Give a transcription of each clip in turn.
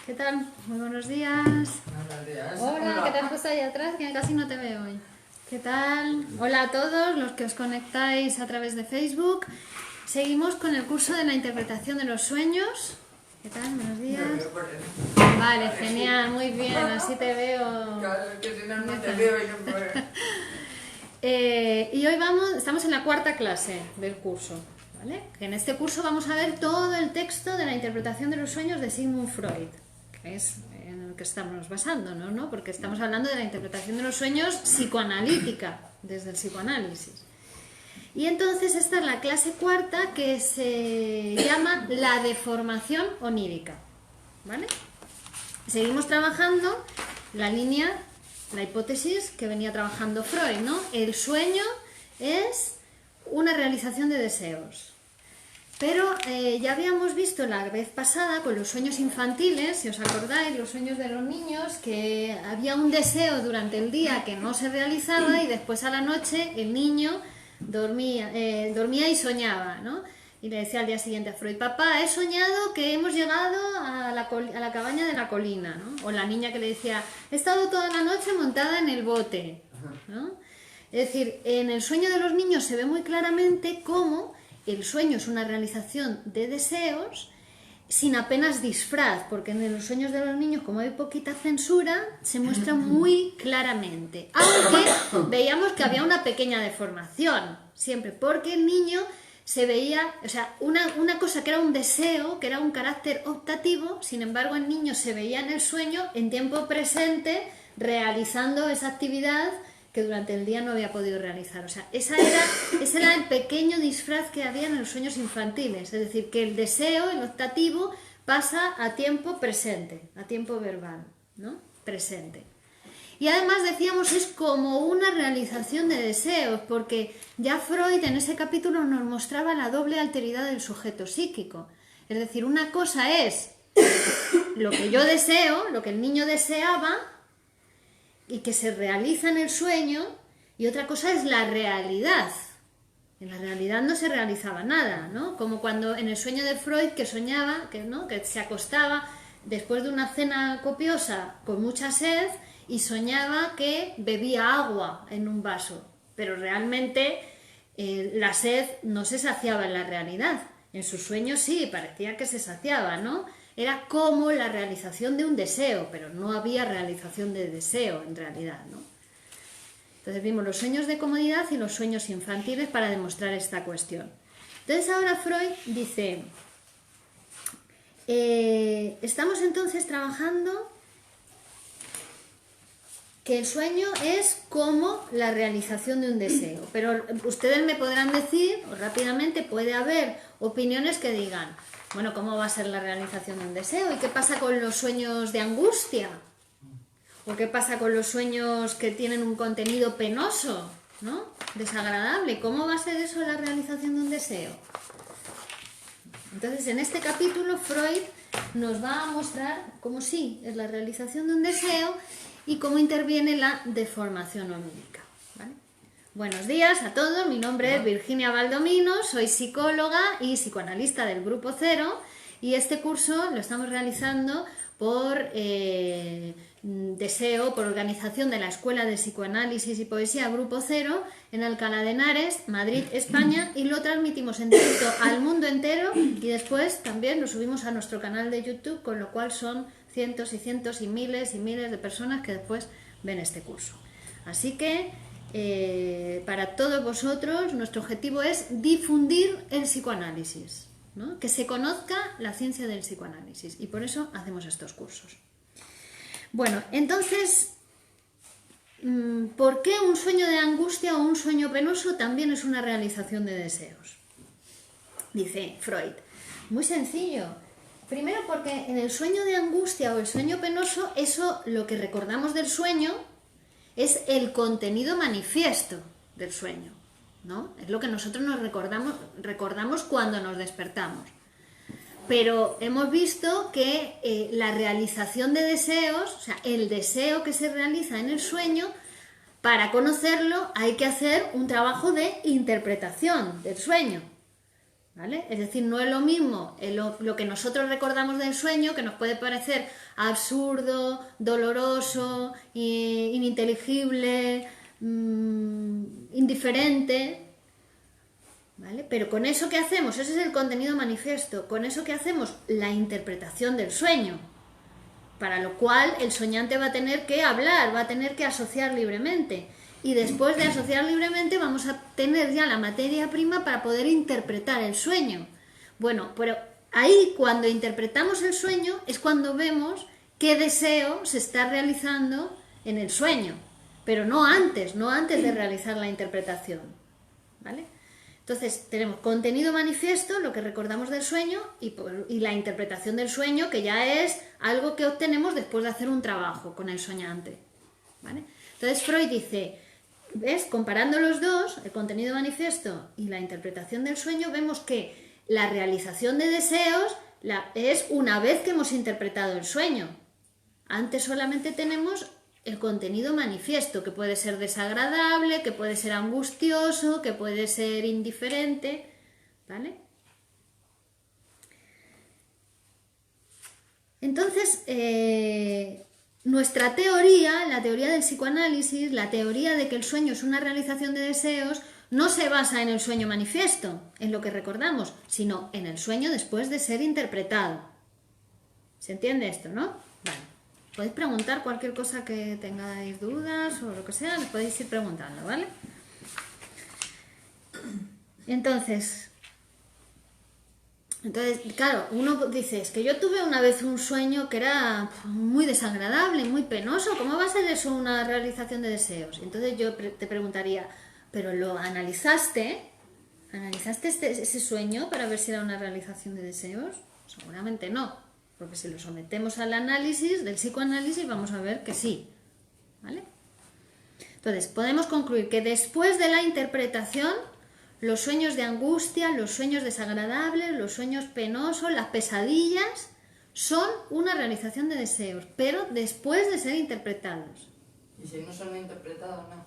¿Qué tal? Muy buenos días. Buenos días. Hola, ¿qué te has puesto ahí atrás? Que casi no te veo hoy. ¿Qué tal? Hola a todos los que os conectáis a través de Facebook. Seguimos con el curso de la interpretación de los sueños. ¿Qué tal? Buenos días. Vale, genial, muy bien, así te veo. Claro, que si no, no te veo y no puedo. Y hoy estamos en la cuarta clase del curso, ¿vale? Que en este curso vamos a ver todo el texto de la interpretación de los sueños de Sigmund Freud, que es en el que estamos basándonos, ¿no? Porque estamos hablando de la interpretación de los sueños psicoanalítica, desde el psicoanálisis. Y entonces esta es la clase cuarta, que se llama la deformación onírica, ¿vale? Seguimos trabajando la línea, la hipótesis que venía trabajando Freud, ¿no? El sueño es una realización de deseos. Pero ya habíamos visto la vez pasada con los sueños infantiles, si os acordáis, los sueños de los niños, que había un deseo durante el día que no se realizaba y después a la noche el niño dormía y soñaba, ¿no? Y le decía al día siguiente a Freud: papá, he soñado que hemos llegado a la cabaña de la colina, ¿no? O la niña que le decía: he estado toda la noche montada en el bote, ¿no? Es decir, en el sueño de los niños se ve muy claramente cómo el sueño es una realización de deseos sin apenas disfraz, porque en los sueños de los niños, como hay poquita censura, se muestra muy claramente. Aunque veíamos que había una pequeña deformación, siempre, porque el niño se veía, o sea, una cosa que era un deseo, que era un carácter optativo, sin embargo el niño se veía en el sueño en tiempo presente realizando esa actividad que durante el día no había podido realizar. O sea, ese era el pequeño disfraz que había en los sueños infantiles, es decir, que el deseo, el optativo, pasa a tiempo presente, a tiempo verbal, ¿no? Presente. Y además decíamos, es como una realización de deseos, porque ya Freud en ese capítulo nos mostraba la doble alteridad del sujeto psíquico. Es decir, una cosa es lo que yo deseo, lo que el niño deseaba y que se realiza en el sueño, y otra cosa es la realidad. En la realidad no se realizaba nada, ¿no? Como cuando en el sueño de Freud, que soñaba, ¿no? Que se acostaba después de una cena copiosa con mucha sed y soñaba que bebía agua en un vaso, pero realmente la sed no se saciaba en la realidad. En sus sueños sí, parecía que se saciaba, ¿no? Era como la realización de un deseo, pero no había realización de deseo en realidad, ¿no? Entonces vimos los sueños de comodidad y los sueños infantiles para demostrar esta cuestión. Entonces ahora Freud dice, estamos entonces trabajando que el sueño es como la realización de un deseo, pero ustedes me podrán decir, o rápidamente puede haber opiniones que digan, bueno, ¿cómo va a ser la realización de un deseo? ¿Y qué pasa con los sueños de angustia? ¿O qué pasa con los sueños que tienen un contenido penoso, ¿no? Desagradable? ¿Cómo va a ser eso la realización de un deseo? Entonces, en este capítulo, Freud nos va a mostrar cómo sí es la realización de un deseo y cómo interviene la deformación onírica, ¿vale? Buenos días a todos, mi nombre es Virginia Baldomino, soy psicóloga y psicoanalista del Grupo Cero, y este curso lo estamos realizando por deseo, por organización de la Escuela de Psicoanálisis y Poesía Grupo Cero en Alcalá de Henares, Madrid, España, y lo transmitimos en directo al mundo entero y después también lo subimos a nuestro canal de YouTube, con lo cual son cientos y cientos y miles de personas que después ven este curso. Así que para todos vosotros nuestro objetivo es difundir el psicoanálisis, ¿no? Que se conozca la ciencia del psicoanálisis, y por eso hacemos estos cursos. Bueno, entonces, ¿por qué un sueño de angustia o un sueño penoso también es una realización de deseos? Dice Freud, muy sencillo. Primero porque en el sueño de angustia o el sueño penoso, eso, lo que recordamos del sueño, es el contenido manifiesto del sueño, ¿no? Es lo que nosotros nos recordamos cuando nos despertamos. Pero hemos visto que la realización de deseos, o sea, el deseo que se realiza en el sueño, para conocerlo hay que hacer un trabajo de interpretación del sueño. ¿vale? Es decir, no es lo mismo lo que nosotros recordamos del sueño, que nos puede parecer absurdo, doloroso, ininteligible, indiferente, ¿vale? Pero con eso que hacemos, ese es el contenido manifiesto, con eso que hacemos la interpretación del sueño, para lo cual el soñante va a tener que hablar, va a tener que asociar libremente. Y después de asociar libremente vamos a tener ya la materia prima para poder interpretar el sueño. Bueno, pero ahí cuando interpretamos el sueño es cuando vemos qué deseo se está realizando en el sueño, pero no antes de realizar la interpretación, ¿vale? Entonces tenemos contenido manifiesto, lo que recordamos del sueño, y la interpretación del sueño, que ya es algo que obtenemos después de hacer un trabajo con el soñante, ¿vale? Entonces Freud dice, ¿ves? Comparando los dos, el contenido manifiesto y la interpretación del sueño, vemos que la realización de deseos es una vez que hemos interpretado el sueño. Antes solamente tenemos el contenido manifiesto, que puede ser desagradable, que puede ser angustioso, que puede ser indiferente, ¿vale? Entonces, nuestra teoría, la teoría del psicoanálisis, la teoría de que el sueño es una realización de deseos, no se basa en el sueño manifiesto, en lo que recordamos, sino en el sueño después de ser interpretado. ¿Se entiende esto, no? Vale. Podéis preguntar cualquier cosa que tengáis dudas o lo que sea, les podéis ir preguntando, ¿vale? Entonces, claro, uno dice, es que yo tuve una vez un sueño que era muy desagradable, muy penoso, ¿cómo va a ser eso una realización de deseos? Entonces yo te preguntaría, ¿pero lo analizaste? ¿Analizaste ese sueño para ver si era una realización de deseos? Seguramente no. Porque si lo sometemos al análisis, del psicoanálisis, vamos a ver que sí, ¿vale? Entonces, podemos concluir que después de la interpretación, los sueños de angustia, los sueños desagradables, los sueños penosos, las pesadillas, son una realización de deseos, pero después de ser interpretados. ¿Y si no son interpretados, no?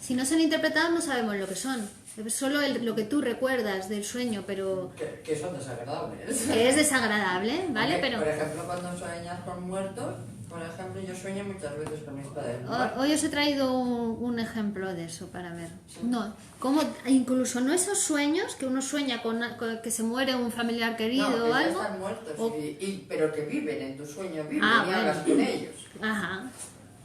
Si no son interpretados, no sabemos lo que son. Es solo lo que tú recuerdas del sueño, pero... Que son desagradables. Que es desagradable, ¿vale? Porque, Pero... por ejemplo, cuando sueñas con muertos, por ejemplo, yo sueño muchas veces con mis padres. Hoy os he traído un ejemplo de eso para ver. Sí. No, como incluso no esos sueños que uno sueña con que se muere un familiar querido no, o que algo. Ya están muertos, pero que viven en tu sueño, viven y bueno. hablas con ellos. Ajá.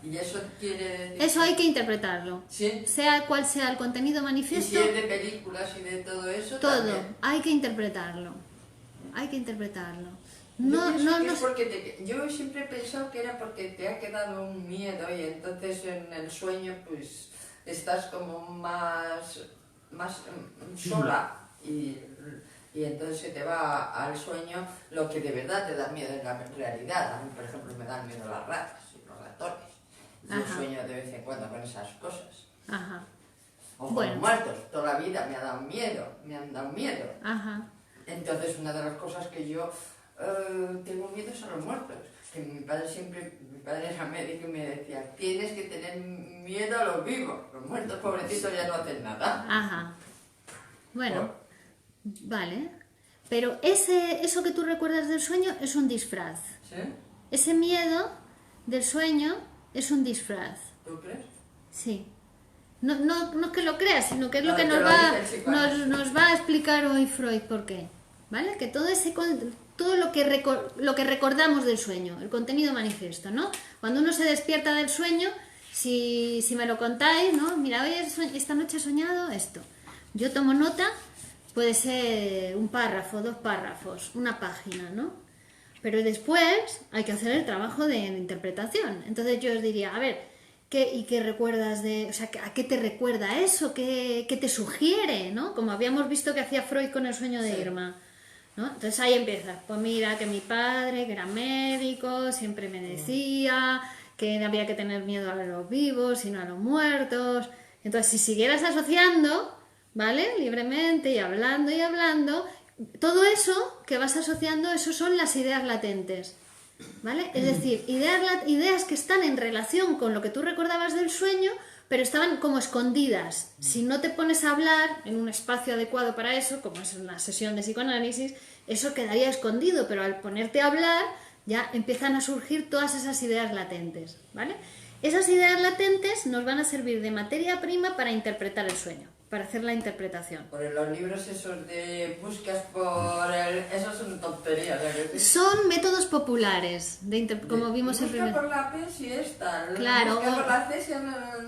Y eso quiere decir... Eso hay que interpretarlo. Sí. Sea cual sea el contenido Y manifiesto. si es de películas y de todo eso, todo. también. Hay que interpretarlo. Hay que interpretarlo. Yo siempre he pensado que era porque te ha quedado un miedo y entonces en el sueño pues estás como más sola y entonces se te va al sueño lo que de verdad te da miedo en la realidad. A mí, por ejemplo, me dan miedo las ratas y los ratones. Yo sueño de vez en cuando con esas cosas. Ajá. O con los muertos. Toda la vida me han dado miedo. Ajá. Entonces una de las cosas que yo tengo miedo es a los muertos. Que mi padre era médico y me decía, tienes que tener miedo a los vivos. Los muertos, pobrecitos, ya no hacen nada. Ajá. Bueno, vale. Pero eso que tú recuerdas del sueño es un disfraz. ¿Sí? Ese miedo del sueño es un disfraz. ¿Tú crees? Sí. No es que lo creas, sino que es lo que nos va a explicar hoy Freud por qué. ¿Vale? Que todo lo que recordamos del sueño, el contenido manifiesto, ¿no? Cuando uno se despierta del sueño, si me lo contáis, ¿no? Mira, hoy esta noche he soñado esto. Yo tomo nota, puede ser un párrafo, 2 párrafos, una página, ¿no? Pero después hay que hacer el trabajo de interpretación. Entonces yo os diría, a ver, ¿qué recuerdas ¿a qué te recuerda eso? ¿Qué te sugiere, ¿no? Como habíamos visto que hacía Freud con el sueño de Irma, ¿no? Entonces ahí empiezas, pues mira que mi padre, que era médico, siempre me decía que había que tener miedo a los vivos y no a los muertos. Entonces si siguieras asociando, ¿vale? Libremente y hablando, todo eso que vas asociando, eso son las ideas latentes, ¿vale? Es decir, ideas que están en relación con lo que tú recordabas del sueño, pero estaban como escondidas. Si no te pones a hablar en un espacio adecuado para eso, como es una sesión de psicoanálisis, eso quedaría escondido, pero al ponerte a hablar ya empiezan a surgir todas esas ideas latentes, ¿vale? Esas ideas latentes nos van a servir de materia prima para interpretar el sueño, para hacer la interpretación. Por los libros esos de búsquedas por el... Esos son tonterías, ¿eh? Son métodos populares, como vimos en Busca primer... por la P si esta. Claro, Busca por la C si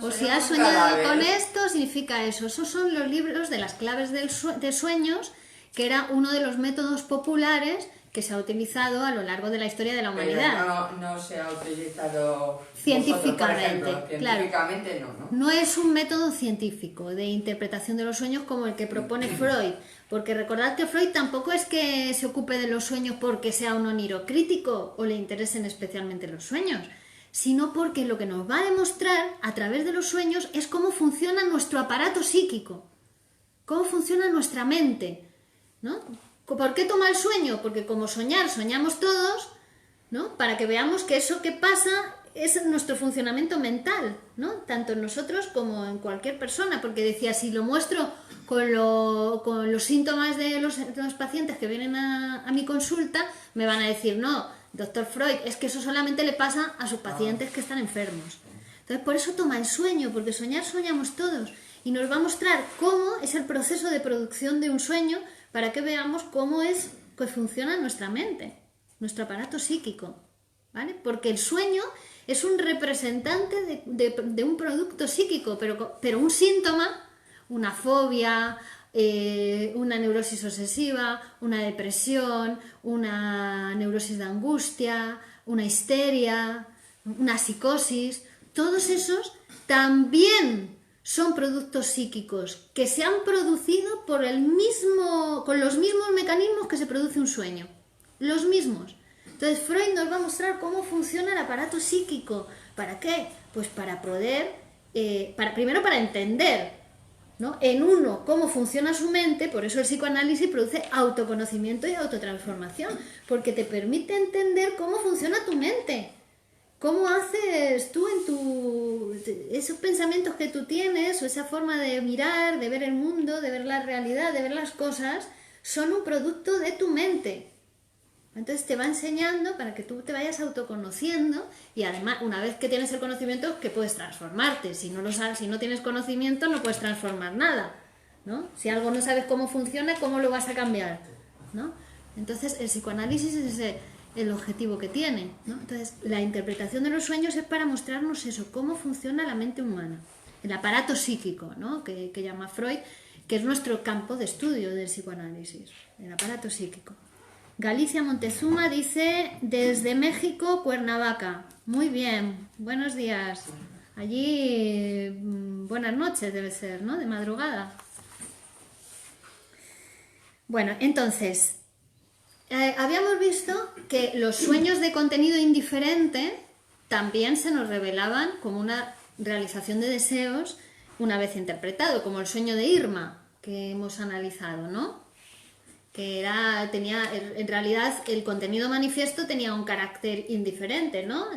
o si has soñado con esto, significa eso. Esos son los libros de las claves de sueños, que era uno de los métodos populares que se ha utilizado a lo largo de la historia de la humanidad. Pero no se ha utilizado científicamente, vosotros, por ejemplo. claro. Científicamente no. No es un método científico de interpretación de los sueños como el que propone Freud, porque recordad que Freud tampoco es que se ocupe de los sueños porque sea un onirocrítico o le interesen especialmente los sueños, sino porque lo que nos va a demostrar a través de los sueños es cómo funciona nuestro aparato psíquico, cómo funciona nuestra mente, ¿no? ¿Por qué toma el sueño? Porque como soñamos todos, ¿no? Para que veamos que eso que pasa es nuestro funcionamiento mental, ¿no? Tanto en nosotros como en cualquier persona, porque decía, si lo muestro con los síntomas de los pacientes que vienen a mi consulta, me van a decir, no, doctor Freud, es que eso solamente le pasa a sus pacientes que están enfermos. Entonces, por eso toma el sueño, porque soñamos todos, y nos va a mostrar cómo es el proceso de producción de un sueño, para que veamos cómo es que funciona nuestra mente, nuestro aparato psíquico, ¿vale? Porque el sueño es un representante de un producto psíquico, pero un síntoma, una fobia, una neurosis obsesiva, una depresión, una neurosis de angustia, una histeria, una psicosis, todos esos también son productos psíquicos que se han producido con los mismos mecanismos que se produce un sueño, los mismos. Entonces Freud nos va a mostrar cómo funciona el aparato psíquico. ¿Para qué? Pues para poder, primero para entender, ¿no? En uno cómo funciona su mente. Por eso el psicoanálisis produce autoconocimiento y autotransformación, porque te permite entender cómo funciona tu mente. ¿Cómo haces tú esos pensamientos que tú tienes, o esa forma de mirar, de ver el mundo, de ver la realidad, de ver las cosas, son un producto de tu mente? Entonces te va enseñando para que tú te vayas autoconociendo, y además, una vez que tienes el conocimiento, que puedes transformarte. Si no lo sabes, si no tienes conocimiento, no puedes transformar nada, ¿no? Si algo no sabes cómo funciona, ¿cómo lo vas a cambiar? ¿No? Entonces el psicoanálisis es el objetivo que tiene, ¿no? Entonces, la interpretación de los sueños es para mostrarnos eso, cómo funciona la mente humana, el aparato psíquico, ¿no? que llama Freud, que es nuestro campo de estudio del psicoanálisis, el aparato psíquico. Galicia Montezuma dice, desde México, Cuernavaca. Muy bien, buenos días. Allí, buenas noches debe ser, ¿no? De madrugada. Bueno, entonces... habíamos visto que los sueños de contenido indiferente también se nos revelaban como una realización de deseos una vez interpretado, como el sueño de Irma que hemos analizado, ¿no? Que en realidad el contenido manifiesto tenía un carácter indiferente, ¿no?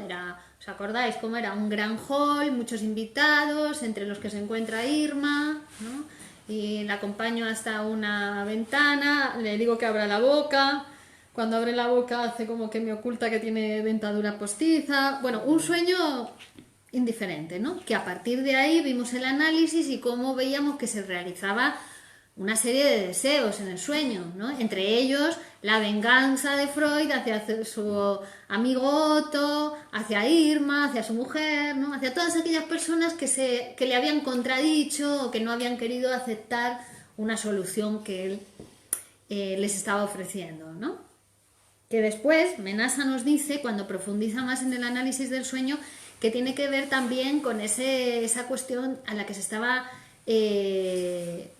¿Os acordáis cómo era? Un gran hall, muchos invitados, entre los que se encuentra Irma, ¿no? Y la acompaño hasta una ventana, le digo que abra la boca. Cuando abre la boca hace como que me oculta que tiene dentadura postiza. Bueno, un sueño indiferente, ¿no? Que a partir de ahí vimos el análisis y cómo veíamos que se realizaba una serie de deseos en el sueño, ¿no? Entre ellos la venganza de Freud hacia su amigo Otto, hacia Irma, hacia su mujer, ¿no? Hacia todas aquellas personas que le habían contradicho o que no habían querido aceptar una solución que él les estaba ofreciendo, ¿no? Que después Menasa nos dice, cuando profundiza más en el análisis del sueño, que tiene que ver también con esa cuestión a la que se estaba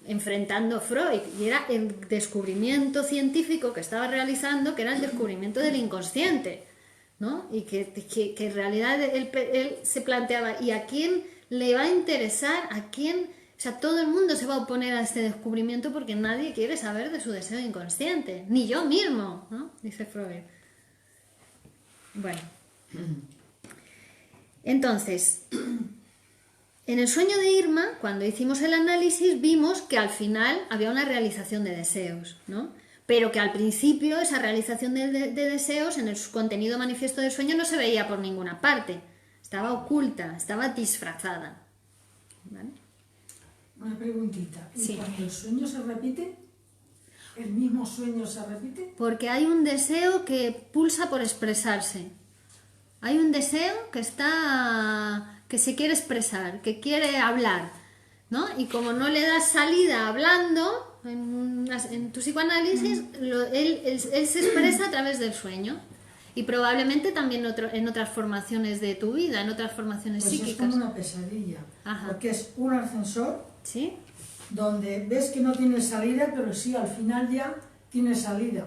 enfrentando Freud, y era el descubrimiento científico que estaba realizando, que era el descubrimiento del inconsciente, ¿no? Y que en realidad él se planteaba, ¿y a quién le va a interesar? ¿A quién? O sea, todo el mundo se va a oponer a este descubrimiento porque nadie quiere saber de su deseo inconsciente, ni yo mismo, ¿no? Dice Freud. Bueno, entonces, En el sueño de Irma, cuando hicimos el análisis, vimos que al final había una realización de deseos, ¿no? Pero que al principio esa realización de deseos en el contenido manifiesto del sueño no se veía por ninguna parte. Estaba oculta, estaba disfrazada. ¿Vale? Una preguntita. ¿Y Sí. cuando el sueño se repite? ¿El mismo sueño se repite? Porque hay un deseo que pulsa por expresarse. Hay un deseo que se quiere expresar, que quiere hablar, ¿no? Y como no le das salida hablando, en tu psicoanálisis, él se expresa a través del sueño. Y probablemente también en otras formaciones de tu vida, en otras formaciones Pues psíquicas. es como una pesadilla. Ajá. Porque es un ascensor ¿Sí? donde ves que no tiene salida, pero sí, al final ya tiene salida.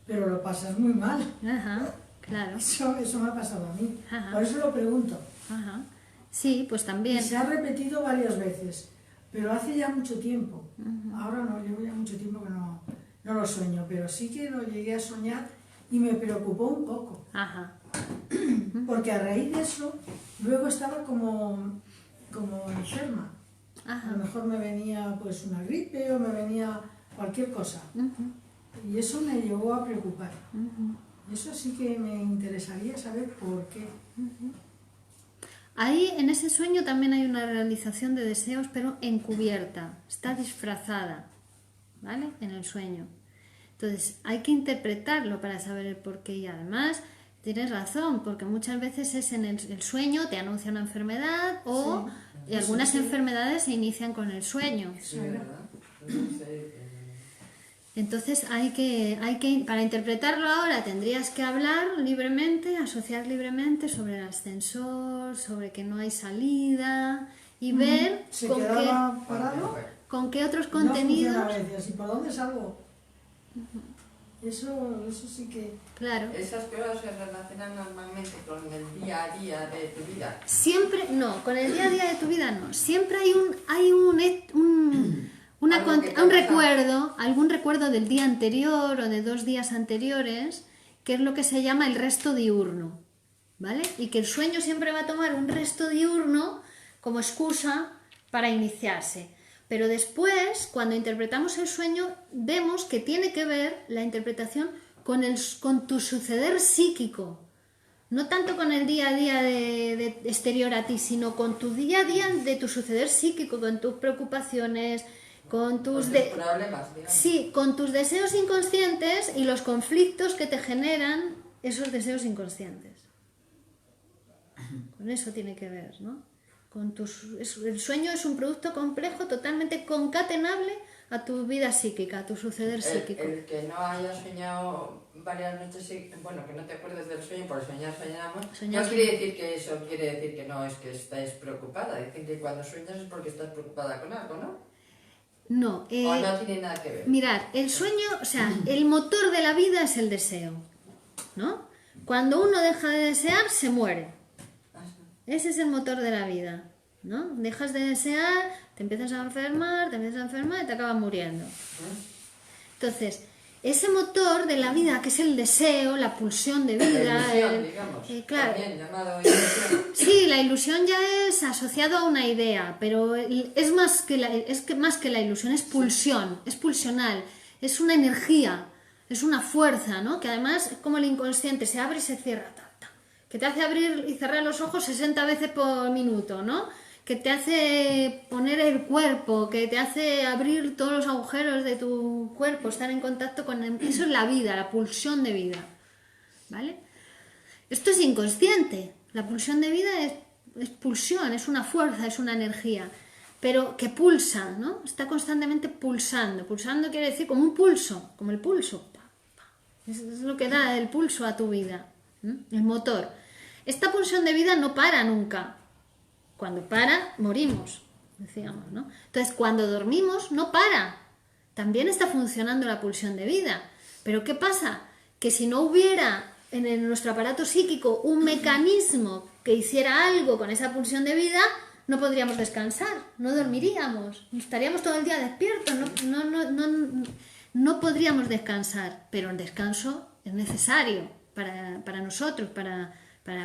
Pero lo pasas muy mal. Ajá, claro. Eso me ha pasado a mí. Ajá. Por eso lo pregunto. Ajá. Sí, pues Y también. se ha repetido varias veces, pero hace ya mucho tiempo. Ahora no, llevo ya mucho tiempo que no lo sueño, pero sí que lo llegué a soñar y me preocupó un poco. Ajá. Porque a raíz de eso, luego estaba como enferma. Ajá. A lo mejor me venía pues una gripe o me venía cualquier cosa. Y eso me llegó a preocupar. Y eso sí que me interesaría saber por qué. Ahí en ese sueño también hay una realización de deseos, pero encubierta, está disfrazada, ¿vale? En el sueño. Entonces hay que interpretarlo para saber el porqué y además tienes razón, porque muchas veces es en el sueño, te anuncia una enfermedad o y algunas enfermedades se inician con el sueño. Sí, ¿verdad? No sé, Entonces para interpretarlo ahora tendrías que hablar libremente, asociar libremente sobre el ascensor, sobre que no hay salida y ver Se con quedaba parado, con qué otros no funciona contenidos. a veces. ¿Y por dónde salgo? Eso sí que... Claro. Esas cosas se relacionan normalmente con el día a día de tu vida. Siempre, no, con el día a día de tu vida no. Siempre hay Algo que te un pasa. recuerdo, algún recuerdo del día anterior o de 2 días anteriores, que es lo que se llama el resto diurno, ¿vale? Y que el sueño siempre va a tomar un resto diurno como excusa para iniciarse. Pero después, cuando interpretamos el sueño, vemos que tiene que ver la interpretación con tu suceder psíquico. No tanto con el día a día de exterior a ti, sino con tu día a día de tu suceder psíquico, con tus preocupaciones, con tus problemas, digamos. sí, con tus deseos inconscientes y los conflictos que te generan esos deseos inconscientes. Con eso tiene que ver, ¿no? El sueño es un producto complejo totalmente concatenable a tu vida psíquica, a tu suceder psíquico. El que no haya soñado varias noches, bueno, que no te acuerdes del sueño, por soñamos, Soñar no quiere decir que eso quiere decir que no es que estés preocupada. Dicen que cuando sueñas es porque estás preocupada con algo, ¿no? No, O no tiene nada que ver. mirad, el sueño, o sea, el motor de la vida es el deseo, ¿no? Cuando uno deja de desear, se muere. Ese es el motor de la vida, ¿no? Dejas de desear, te empiezas a enfermar y te acabas muriendo. Entonces, ese motor de la vida, que es el deseo, la pulsión de vida... La ilusión, digamos. Claro. También llamado ilusión. Sí, la ilusión ya es asociado a una idea, pero es más que la ilusión, es pulsión, es pulsional, es una energía, es una fuerza, ¿no? Que además es como el inconsciente, se abre y se cierra, que te hace abrir y cerrar los ojos 60 veces por minuto, ¿no? Que te hace poner el cuerpo, que te hace abrir todos los agujeros de tu cuerpo, estar en contacto con... Eso es la vida, la pulsión de vida, ¿vale? Esto es inconsciente. La pulsión de vida es pulsión, es una fuerza, es una energía, pero que pulsa, ¿no? Está constantemente pulsando. Pulsando quiere decir como un pulso, como el pulso. Es lo que da el pulso a tu vida, el motor. Esta pulsión de vida no para nunca. Cuando para, morimos, decíamos, ¿no? Entonces, cuando dormimos, no para. También está funcionando la pulsión de vida. Pero ¿qué pasa? Que si no hubiera en nuestro aparato psíquico un mecanismo que hiciera algo con esa pulsión de vida, no podríamos descansar, no dormiríamos, estaríamos todo el día despiertos, no podríamos descansar, pero el descanso es necesario para nosotros, para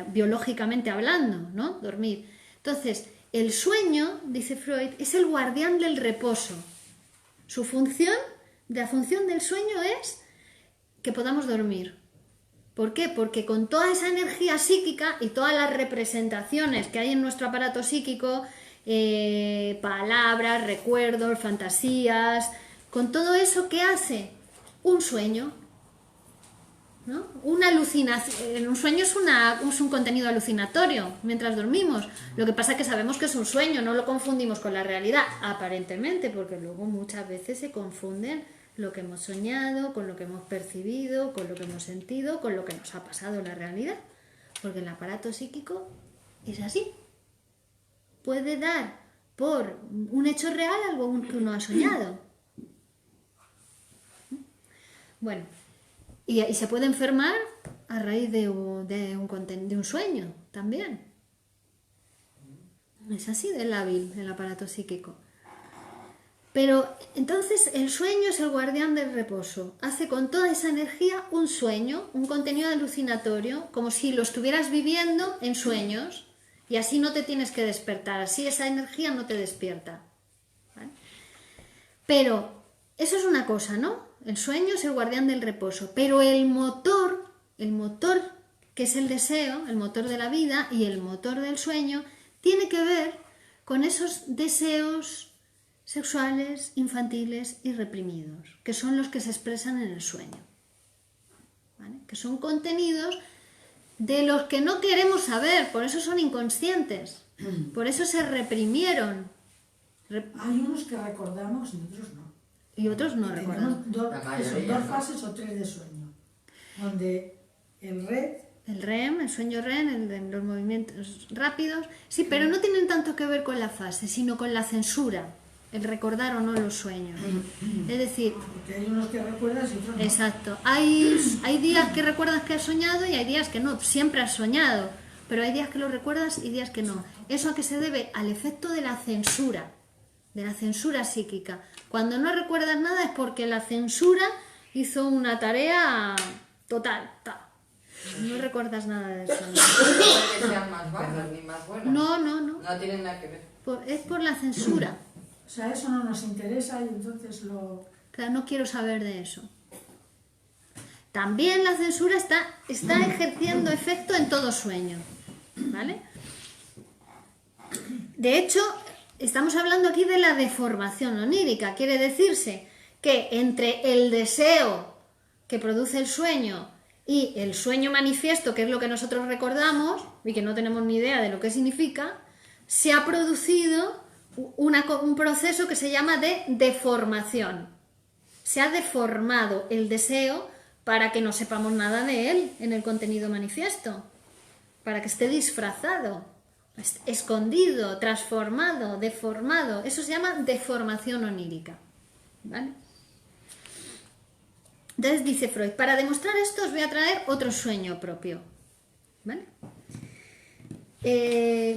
biológicamente hablando, ¿no? Dormir. Entonces, el sueño, dice Freud, es el guardián del reposo. Su función, la función del sueño es que podamos dormir. ¿Por qué? Porque con toda esa energía psíquica y todas las representaciones que hay en nuestro aparato psíquico, palabras, recuerdos, fantasías, con todo eso, ¿qué hace? Un sueño, ¿no? Una alucinación. Un sueño es un contenido alucinatorio mientras dormimos. Lo que pasa es que sabemos que es un sueño, no lo confundimos con la realidad, aparentemente, porque luego muchas veces se confunden lo que hemos soñado, con lo que hemos percibido, con lo que hemos sentido, con lo que nos ha pasado en la realidad. Porque el aparato psíquico es así. Puede dar por un hecho real algo que uno ha soñado. Bueno, y se puede enfermar a raíz de un sueño también. Es así de lábil el aparato psíquico. Pero entonces el sueño es el guardián del reposo. Hace con toda esa energía un sueño, un contenido alucinatorio, como si lo estuvieras viviendo en sueños, y así no te tienes que despertar, así esa energía no te despierta. ¿Vale? Pero eso es una cosa, ¿no? El sueño es el guardián del reposo, pero el motor que es el deseo, el motor de la vida y el motor del sueño, tiene que ver con esos deseos sexuales, infantiles y reprimidos, que son los que se expresan en el sueño, ¿vale? Que son contenidos de los que no queremos saber, por eso son inconscientes, por eso se reprimieron. Hay unos que recordamos y otros no. Y otros no recordamos. Tenemos dos fases o tres de sueño, donde el REM, el sueño REM, el de los movimientos rápidos, sí, pero no tienen tanto que ver con la fase, sino con la censura, el recordar o no los sueños. Es decir, porque hay unos que recuerdas y otros no. Exacto. Hay días que recuerdas que has soñado y hay días que no, siempre has soñado, pero hay días que lo recuerdas y días que no. ¿Eso a qué se debe? Al efecto de la censura psíquica. Cuando no recuerdas nada es porque la censura hizo una tarea total. No recuerdas nada de eso. No puede que sean más vagas ni más buenas. No. No tienen nada que ver. Es por la censura. O sea, eso no nos interesa y entonces Claro, no quiero saber de eso. También la censura está ejerciendo efecto en todo sueño, ¿vale? De hecho, estamos hablando aquí de la deformación onírica. Quiere decirse que entre el deseo que produce el sueño y el sueño manifiesto, que es lo que nosotros recordamos y que no tenemos ni idea de lo que significa, se ha producido un proceso que se llama de deformación. Se ha deformado el deseo para que no sepamos nada de él en el contenido manifiesto, para que esté disfrazado, escondido, transformado, deformado. Eso se llama deformación onírica, ¿vale? Entonces dice Freud, para demostrar esto os voy a traer otro sueño propio, ¿vale?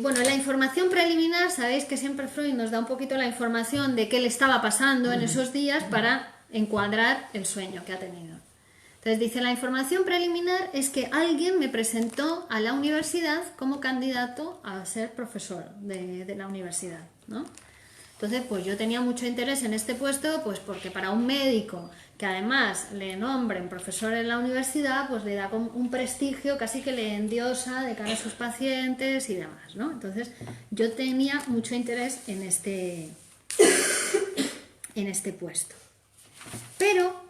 Bueno, la información preliminar, sabéis que siempre Freud nos da un poquito la información de qué le estaba pasando en esos días para encuadrar el sueño que ha tenido. Entonces dice, la información preliminar es que alguien me presentó a la universidad como candidato a ser profesor de la universidad, ¿no? Entonces, pues yo tenía mucho interés en este puesto, pues porque para un médico que además le nombren profesor en la universidad, pues le da un prestigio casi que le endiosa de cara a sus pacientes y demás, ¿no? Entonces, yo tenía mucho interés en este puesto. Pero,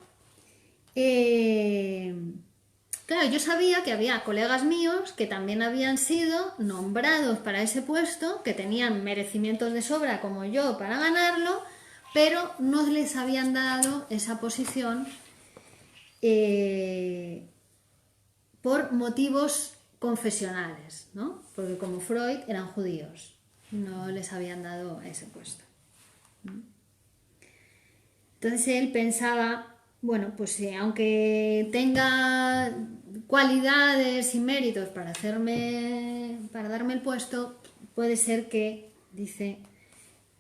claro, yo sabía que había colegas míos que también habían sido nombrados para ese puesto, que tenían merecimientos de sobra como yo para ganarlo, pero no les habían dado esa posición por motivos confesionales, ¿no? Porque como Freud eran judíos, no les habían dado ese puesto. Entonces él pensaba, bueno, pues aunque tenga cualidades y méritos para darme el puesto, puede ser que, dice,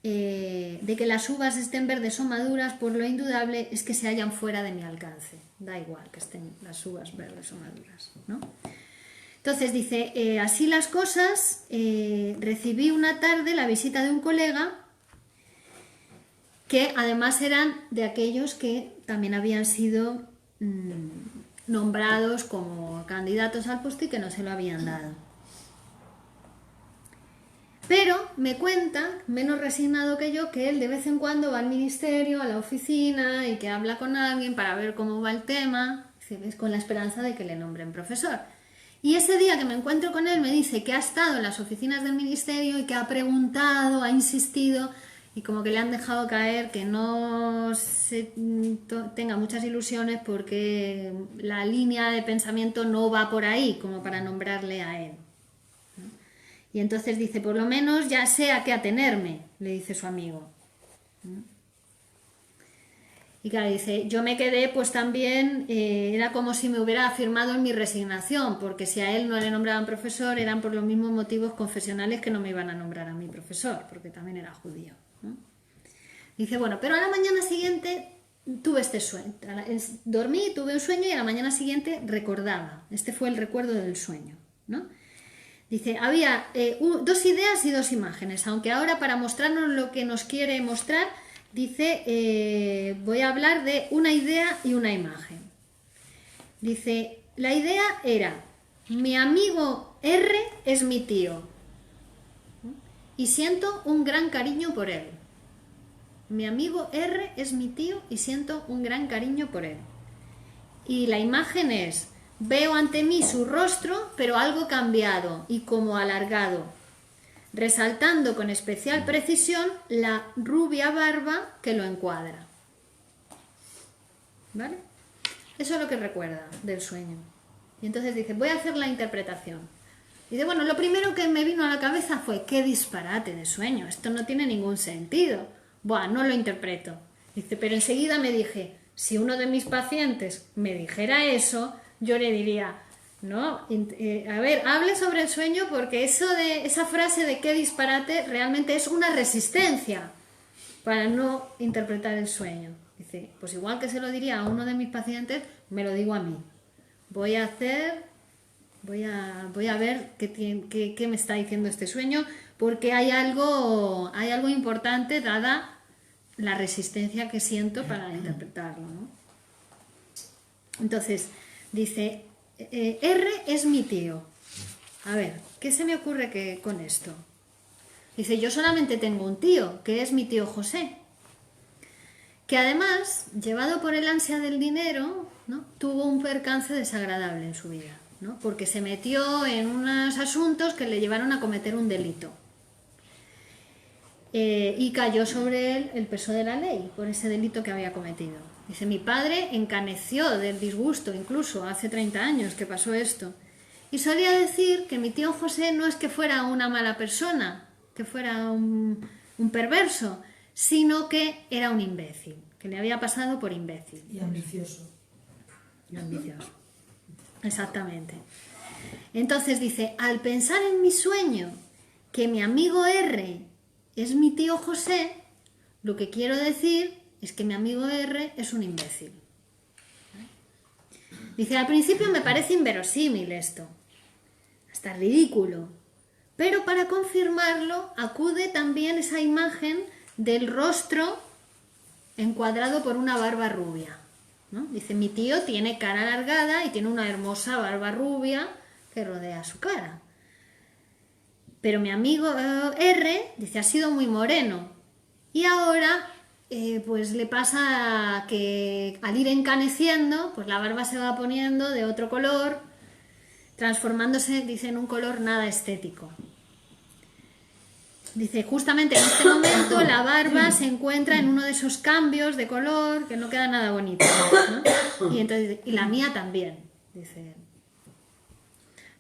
de que las uvas estén verdes o maduras, por lo indudable es que se hallan fuera de mi alcance. Da igual que estén las uvas verdes o maduras, ¿no? Entonces dice, así las cosas, recibí una tarde la visita de un colega que además eran de aquellos que también habían sido nombrados como candidatos al puesto y que no se lo habían dado. Pero me cuenta, menos resignado que yo, que él de vez en cuando va al ministerio, a la oficina y que habla con alguien para ver cómo va el tema, con la esperanza de que le nombren profesor. Y ese día que me encuentro con él me dice que ha estado en las oficinas del ministerio y que ha preguntado, ha insistido y como que le han dejado caer que no tenga muchas ilusiones porque la línea de pensamiento no va por ahí como para nombrarle a él. Y entonces dice, por lo menos ya sé a qué atenerme, le dice su amigo. Y claro, dice, yo me quedé pues también, era como si me hubiera afirmado en mi resignación, porque si a él no le nombraban profesor, eran por los mismos motivos confesionales que no me iban a nombrar a mi profesor, porque también era judío, ¿no? Dice, bueno, pero a la mañana siguiente tuve este sueño, dormí, tuve un sueño y a la mañana siguiente recordaba, este fue el recuerdo del sueño, ¿no? Dice, había dos ideas y dos imágenes, aunque ahora para mostrarnos lo que nos quiere mostrar, dice, voy a hablar de una idea y una imagen. Dice, la idea era, mi amigo R es mi tío y siento un gran cariño por él. Mi amigo R es mi tío y siento un gran cariño por él. Y la imagen es, veo ante mí su rostro, pero algo cambiado y como alargado, resaltando con especial precisión la rubia barba que lo encuadra. ¿Vale? Eso es lo que recuerda del sueño. Y entonces dice, voy a hacer la interpretación. Y dice, bueno, lo primero que me vino a la cabeza fue, qué disparate de sueño, esto no tiene ningún sentido. Buah, no lo interpreto. Dice, pero enseguida me dije, si uno de mis pacientes me dijera eso, yo le diría, no, a ver, hable sobre el sueño porque esa frase de qué disparate realmente es una resistencia para no interpretar el sueño. Dice, pues igual que se lo diría a uno de mis pacientes, me lo digo a mí. Voy a ver qué me está diciendo este sueño porque hay algo importante dada la resistencia que siento para interpretarlo, ¿no? Entonces, dice, R es mi tío. A ver, ¿qué se me ocurre con esto? Dice, yo solamente tengo un tío, que es mi tío José, que además, llevado por el ansia del dinero, ¿no?, tuvo un percance desagradable en su vida, ¿no?, porque se metió en unos asuntos que le llevaron a cometer un delito. Y cayó sobre él el peso de la ley por ese delito que había cometido. Dice, mi padre encaneció del disgusto, incluso hace 30 años que pasó esto. Y solía decir que mi tío José no es que fuera una mala persona, que fuera un perverso, sino que era un imbécil, que le había pasado por imbécil. Y ambicioso. Y ambicioso. Exactamente. Entonces dice, al pensar en mi sueño que mi amigo R es mi tío José, lo que quiero decir es que mi amigo R es un imbécil. Dice, al principio me parece inverosímil esto, hasta ridículo, pero para confirmarlo acude también esa imagen del rostro encuadrado por una barba rubia, ¿no? Dice, mi tío tiene cara alargada y tiene una hermosa barba rubia que rodea su cara. Pero mi amigo R, dice, ha sido muy moreno y ahora pues le pasa que al ir encaneciendo, pues la barba se va poniendo de otro color, transformándose, dice, en un color nada estético. Dice, justamente en este momento la barba se encuentra en uno de esos cambios de color que no queda nada bonito, ¿no? Y la mía también, dice.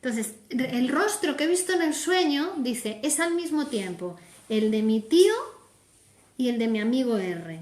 Entonces, el rostro que he visto en el sueño, dice, es al mismo tiempo el de mi tío y el de mi amigo R,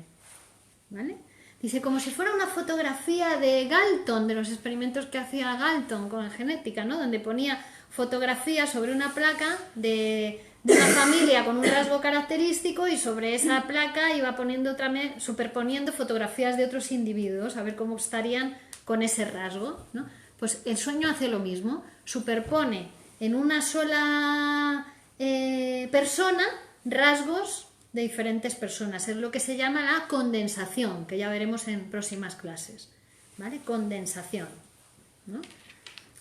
¿vale? Dice, como si fuera una fotografía de Galton, de los experimentos que hacía Galton con la genética, ¿no?, donde ponía fotografías sobre una placa de una familia con un rasgo característico y sobre esa placa iba poniendo superponiendo fotografías de otros individuos a ver cómo estarían con ese rasgo, ¿no? Pues el sueño hace lo mismo, superpone en una sola persona rasgos de diferentes personas. Es lo que se llama la condensación, que ya veremos en próximas clases, ¿vale? Condensación, ¿no?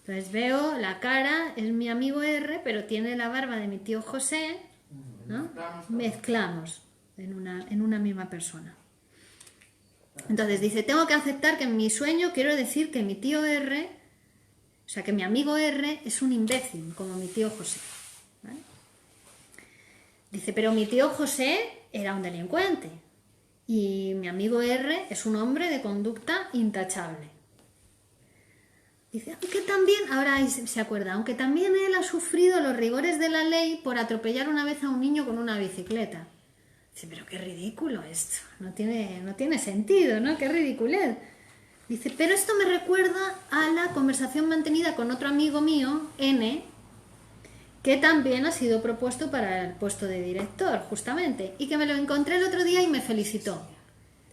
Entonces veo la cara, es mi amigo R, pero tiene la barba de mi tío José, ¿no? Mezclamos en una misma persona. Entonces dice, tengo que aceptar que en mi sueño quiero decir que mi tío R, o sea, que mi amigo R es un imbécil, como mi tío José, ¿vale? Dice, pero mi tío José era un delincuente y mi amigo R es un hombre de conducta intachable. Dice, aunque también, ahora ahí se acuerda, aunque también él ha sufrido los rigores de la ley por atropellar una vez a un niño con una bicicleta. Dice, pero qué ridículo esto, no tiene sentido, ¿no? Qué ridiculez. Dice, pero esto me recuerda a la conversación mantenida con otro amigo mío, N, que también ha sido propuesto para el puesto de director, justamente, y que me lo encontré el otro día y me felicitó.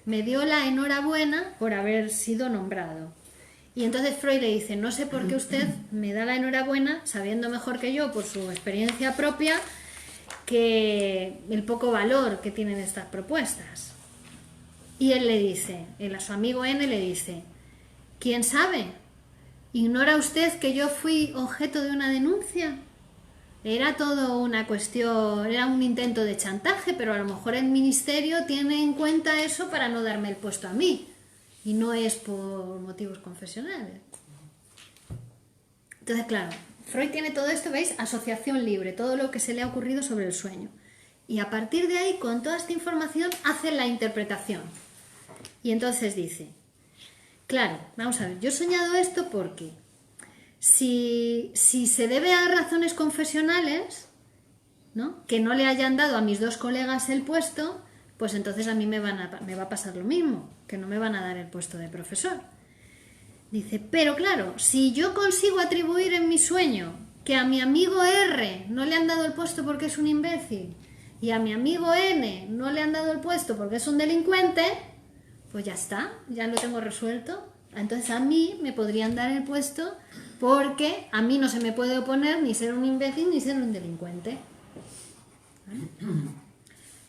Me dio la enhorabuena por haber sido nombrado. Y entonces Freud le dice, no sé por qué usted me da la enhorabuena, sabiendo mejor que yo, por su experiencia propia, que el poco valor que tienen estas propuestas. Y él le dice, a su amigo N le dice, ¿quién sabe? ¿Ignora usted que yo fui objeto de una denuncia? Era todo una cuestión, era un intento de chantaje, pero a lo mejor el ministerio tiene en cuenta eso para no darme el puesto a mí. Y no es por motivos confesionales. Entonces, claro, Freud tiene todo esto, ¿veis? Asociación libre, todo lo que se le ha ocurrido sobre el sueño. Y a partir de ahí, con toda esta información, hace la interpretación. Y entonces dice, claro, vamos a ver, yo he soñado esto porque si se debe a razones confesionales, ¿no?, que no le hayan dado a mis dos colegas el puesto, pues entonces a mí me va a pasar lo mismo, que no me van a dar el puesto de profesor. Dice, pero claro, si yo consigo atribuir en mi sueño que a mi amigo R no le han dado el puesto porque es un imbécil y a mi amigo N no le han dado el puesto porque es un delincuente, pues ya está, ya lo tengo resuelto. Entonces a mí me podrían dar el puesto porque a mí no se me puede oponer ni ser un imbécil ni ser un delincuente. ¿Vale?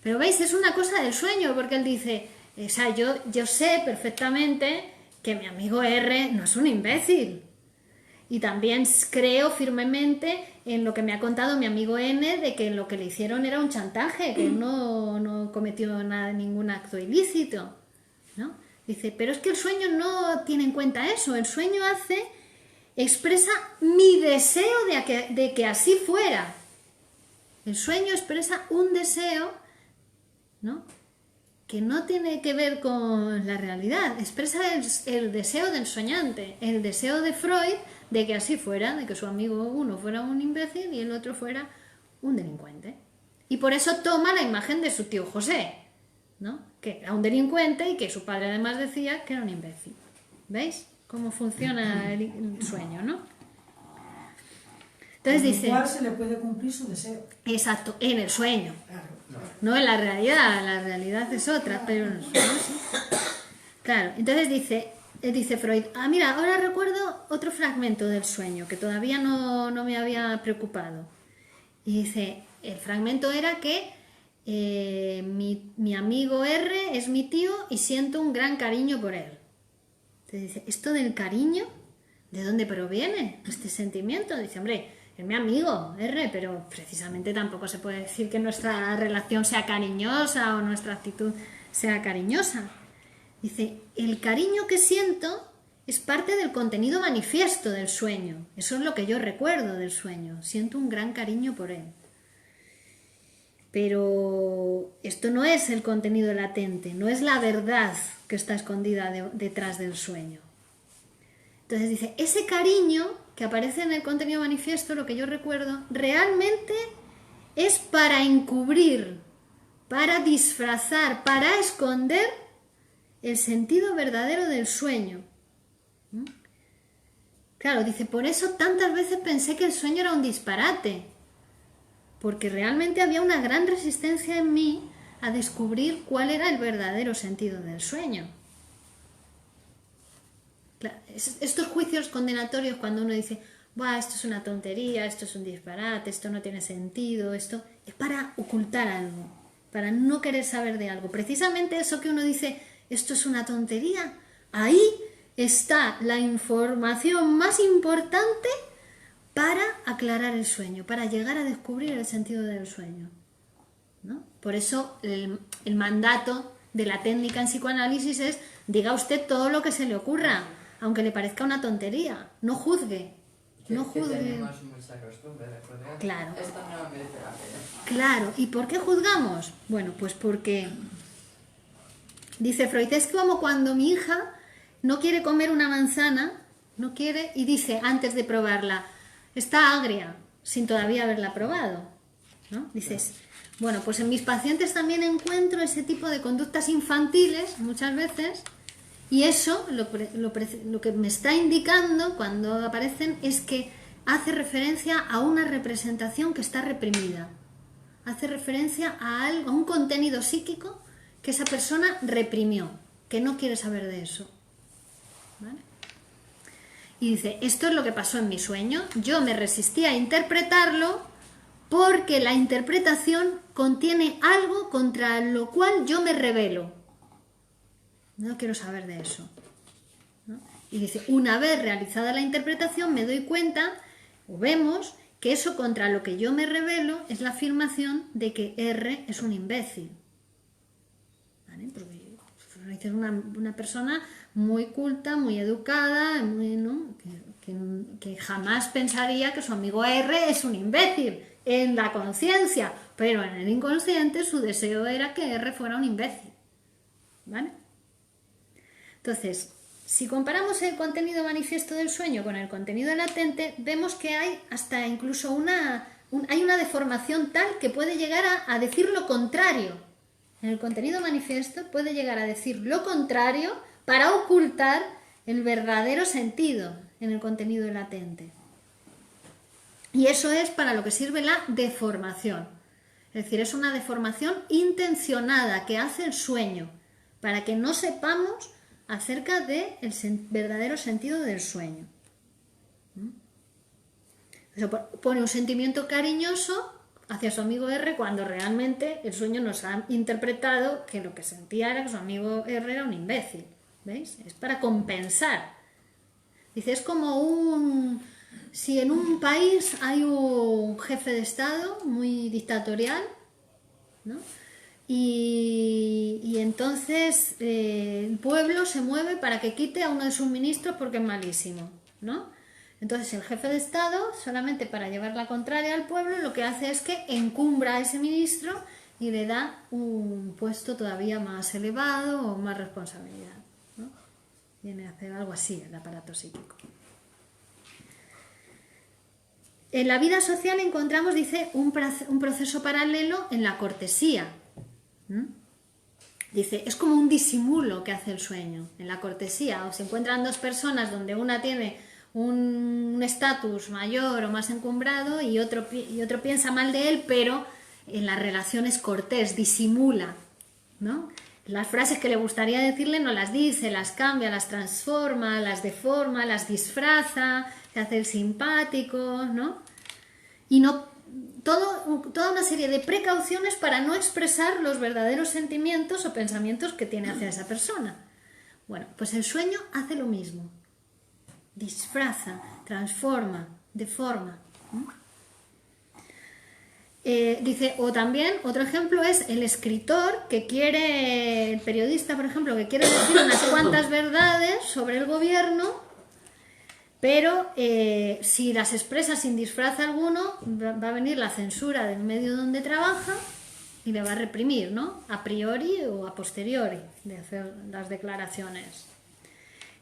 Pero veis, es una cosa del sueño, porque él dice, o sea, yo sé perfectamente que mi amigo R no es un imbécil. Y también creo firmemente en lo que me ha contado mi amigo N, de que lo que le hicieron era un chantaje, que no cometió ningún acto ilícito, ¿no? Dice, pero es que el sueño no tiene en cuenta eso, el sueño expresa mi deseo de que así fuera. El sueño expresa un deseo, ¿no?, que no tiene que ver con la realidad, expresa el deseo del soñante, el deseo de Freud de que así fuera, de que su amigo uno fuera un imbécil y el otro fuera un delincuente. Y por eso toma la imagen de su tío José, ¿no?, que era un delincuente y que su padre además decía que era un imbécil. ¿Veis cómo funciona el sueño, no? Entonces dice... Igual se le puede cumplir su deseo. Exacto, en el sueño. Claro. No en la realidad es otra, pero en el sueño sí. Claro, entonces dice Freud, mira, ahora recuerdo otro fragmento del sueño que todavía no me había preocupado. Y dice, el fragmento era que mi amigo R es mi tío y siento un gran cariño por él. Entonces dice, ¿esto del cariño? ¿De dónde proviene este sentimiento? Dice, hombre, es mi amigo R, pero precisamente tampoco se puede decir que nuestra relación sea cariñosa o nuestra actitud sea cariñosa. Dice, el cariño que siento es parte del contenido manifiesto del sueño. Eso es lo que yo recuerdo del sueño. Siento un gran cariño por él. Pero esto no es el contenido latente, no es la verdad que está escondida detrás del sueño. Entonces dice, ese cariño que aparece en el contenido manifiesto, lo que yo recuerdo, realmente es para encubrir, para disfrazar, para esconder el sentido verdadero del sueño. Claro, dice, por eso tantas veces pensé que el sueño era un disparate, porque realmente había una gran resistencia en mí a descubrir cuál era el verdadero sentido del sueño. Estos juicios condenatorios, cuando uno dice, "Buah, esto es una tontería, esto es un disparate, esto no tiene sentido", esto es para ocultar algo, para no querer saber de algo. Precisamente eso que uno dice, esto es una tontería, ahí está la información más importante para aclarar el sueño, para llegar a descubrir el sentido del sueño, ¿no? Por eso el mandato de la técnica en psicoanálisis es: diga usted todo lo que se le ocurra, aunque le parezca una tontería, no juzgue. No juzgue. Tenemos mucha costumbre de juzgar. Claro. Esto no merece la pena. Claro, ¿y por qué juzgamos? Bueno, pues porque, dice Freud, es como cuando mi hija no quiere comer una manzana, no quiere, y dice antes de probarla, está agria, sin todavía haberla probado, ¿no? Dices, bueno, pues en mis pacientes también encuentro ese tipo de conductas infantiles muchas veces, y eso lo que me está indicando cuando aparecen es que hace referencia a una representación que está reprimida, hace referencia a un contenido psíquico que esa persona reprimió, que no quiere saber de eso, ¿vale? Y dice, esto es lo que pasó en mi sueño, yo me resistí a interpretarlo porque la interpretación contiene algo contra lo cual yo me rebelo. No quiero saber de eso, ¿no? Y dice, una vez realizada la interpretación me doy cuenta, o vemos, que eso contra lo que yo me rebelo es la afirmación de que R es un imbécil, ¿vale? Porque es una persona muy culta, muy educada, ¿no? que jamás pensaría que su amigo R es un imbécil en la conciencia, pero en el inconsciente su deseo era que R fuera un imbécil, ¿vale? Entonces, si comparamos el contenido manifiesto del sueño con el contenido latente, vemos que hay hasta incluso hay una deformación tal que puede llegar a decir lo contrario. En el contenido manifiesto puede llegar a decir lo contrario para ocultar el verdadero sentido en el contenido latente. Y eso es para lo que sirve la deformación. Es decir, es una deformación intencionada que hace el sueño para que no sepamos acerca del verdadero sentido del sueño. Eso pone un sentimiento cariñoso hacia su amigo R cuando realmente el sueño nos ha interpretado que lo que sentía era que su amigo R era un imbécil. ¿Veis? Es para compensar. Dice, es como si en un país hay un jefe de Estado muy dictatorial, ¿no? Y entonces el pueblo se mueve para que quite a uno de sus ministros porque es malísimo, ¿no? Entonces el jefe de Estado, solamente para llevar la contraria al pueblo, lo que hace es que encumbra a ese ministro y le da un puesto todavía más elevado o más responsabilidad, ¿no? Viene a hacer algo así el aparato psíquico. En la vida social encontramos, dice, un proceso paralelo en la cortesía. Dice, es como un disimulo que hace el sueño. En la cortesía, o se encuentran dos personas donde una tiene un estatus mayor o más encumbrado y otro piensa mal de él, pero en la relación es cortés, disimula, ¿no? Las frases que le gustaría decirle no las dice, las cambia, las transforma, las deforma, las disfraza, se hace el simpático, ¿no? Y toda una serie de precauciones para no expresar los verdaderos sentimientos o pensamientos que tiene hacia esa persona. Bueno, pues el sueño hace lo mismo. Disfraza, transforma, deforma. Dice, o también, otro ejemplo es el escritor el periodista, por ejemplo, que quiere decir unas cuantas verdades sobre el gobierno, pero si las expresa sin disfraz alguno, va a venir la censura del medio donde trabaja y le va a reprimir, ¿no? A priori o a posteriori de hacer las declaraciones.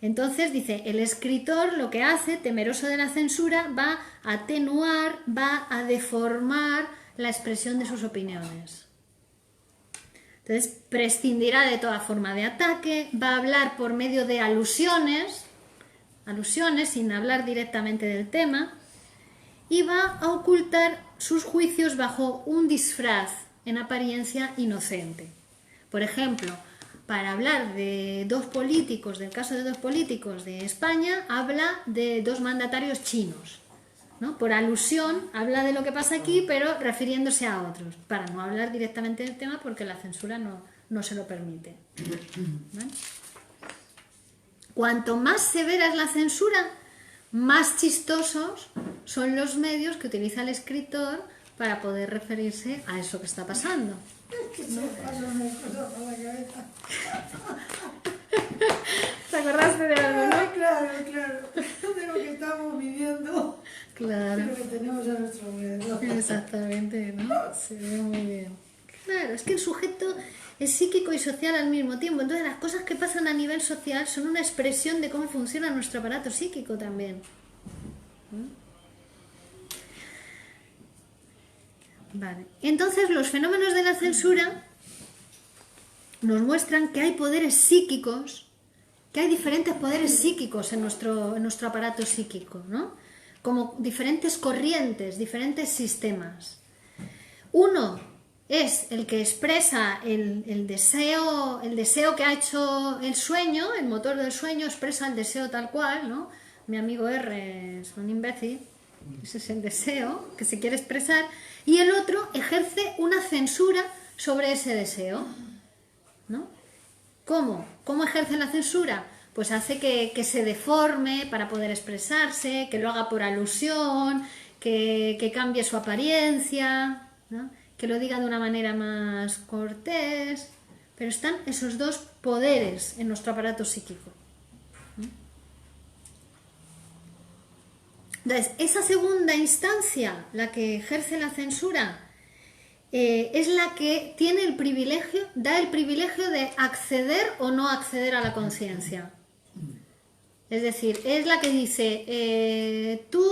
Entonces, dice, el escritor lo que hace, temeroso de la censura, va a atenuar, va a deformar la expresión de sus opiniones. Entonces, prescindirá de toda forma de ataque, va a hablar por medio de alusiones sin hablar directamente del tema, y va a ocultar sus juicios bajo un disfraz en apariencia inocente. Por ejemplo, para hablar de dos políticos, del caso de dos políticos de España, habla de dos mandatarios chinos, ¿no? Por alusión habla de lo que pasa aquí, pero refiriéndose a otros, para no hablar directamente del tema porque la censura no se lo permite. ¿Vale? Cuanto más severa es la censura, más chistosos son los medios que utiliza el escritor para poder referirse a eso que está pasando. Que se me pasa una cosa por la cabeza. ¿Te acordaste de algo, no? Claro, de lo que estamos viviendo, de Claro, lo que tenemos a nuestro alrededor. exactamente, ¿no? Se ve muy bien. Claro, es que el sujeto es psíquico y social al mismo tiempo. Entonces las cosas que pasan a nivel social son una expresión de cómo funciona nuestro aparato psíquico también. Vale. Entonces los fenómenos de la censura nos muestran que hay poderes psíquicos, que hay diferentes poderes psíquicos en nuestro aparato psíquico, ¿no? Como diferentes corrientes, diferentes sistemas. Uno es el que expresa el deseo que ha hecho el sueño, el motor del sueño expresa el deseo tal cual, ¿no? Mi amigo R es un imbécil, ese es el deseo que se quiere expresar, y el otro ejerce una censura sobre ese deseo, ¿no? ¿Cómo? ¿Cómo ejerce la censura? Pues hace que se deforme para poder expresarse, que lo haga por alusión, que cambie su apariencia, ¿no? Que lo diga de una manera más cortés, pero están esos dos poderes en nuestro aparato psíquico. Entonces, esa segunda instancia, la que ejerce la censura, es la que tiene el privilegio, da el privilegio de acceder o no acceder a la conciencia. Es decir, es la que dice, tú,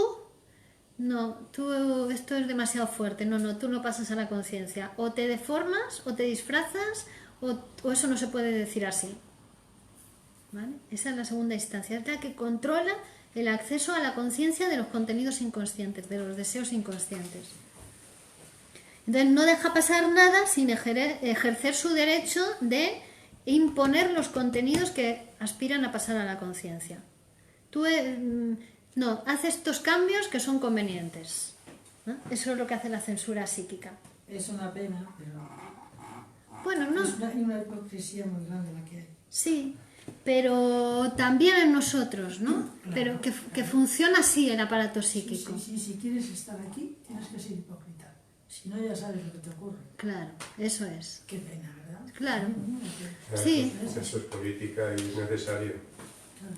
esto es demasiado fuerte, tú no pasas a la conciencia. O te deformas, o te disfrazas, o eso no se puede decir así. ¿Vale? Esa es la segunda instancia, es la que controla el acceso a la conciencia de los contenidos inconscientes, de los deseos inconscientes. Entonces no deja pasar nada sin ejercer su derecho de imponer los contenidos que aspiran a pasar a la conciencia. Tú haz estos cambios que son convenientes, ¿no? Eso es lo que hace la censura psíquica. Es una pena, pero Bueno, no. es una hipocresía muy grande la que hay. Sí, pero también en nosotros, ¿no? Claro, Pero que funciona así el aparato psíquico. Sí, si quieres estar aquí, tienes que ser hipócrita. Si no, ya sabes lo que te ocurre. Claro, eso es. Qué pena, ¿verdad? Claro. Sí. Eso es política y es necesario. Claro.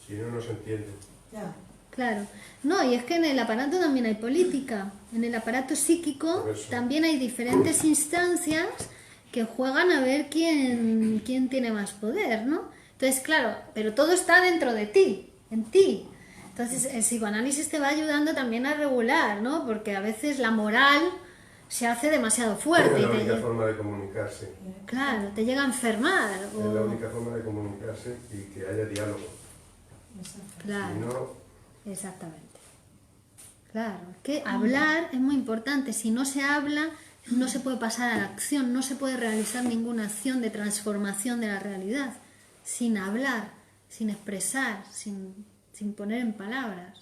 Si no, no se entiende. Ya. Claro. No, y es que en el aparato también hay política. En el aparato psíquico también hay diferentes instancias que juegan a ver quién tiene más poder, ¿no? Entonces, claro, pero todo está dentro de ti, en ti. Entonces, el psicoanálisis te va ayudando también a regular, ¿no? Porque a veces la moral se hace demasiado fuerte. Es la y única forma de comunicarse. Claro, te llega a enfermar. Es la única forma de comunicarse y que haya diálogo. Claro. Si no, Exactamente. Claro, que hablar es muy importante. Si no se habla, no se puede pasar a la acción, no se puede realizar ninguna acción de transformación de la realidad sin hablar, sin expresar, sin poner en palabras.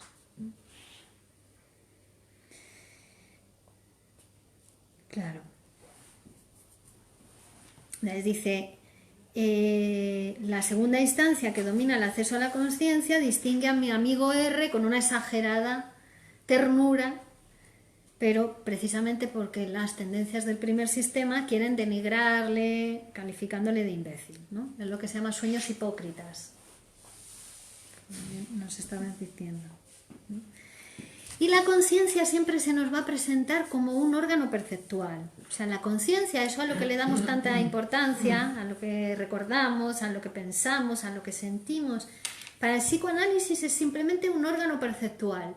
Claro. Les dice, la segunda instancia que domina el acceso a la conciencia distingue a mi amigo R con una exagerada ternura, pero precisamente porque las tendencias del primer sistema quieren denigrarle, calificándole de imbécil, ¿no? Es lo que se llama sueños hipócritas. Nos estaban diciendo, ¿no? Y la conciencia siempre se nos va a presentar como un órgano perceptual. O sea, la conciencia, eso a lo que le damos tanta importancia, a lo que recordamos, a lo que pensamos, a lo que sentimos, para el psicoanálisis es simplemente un órgano perceptual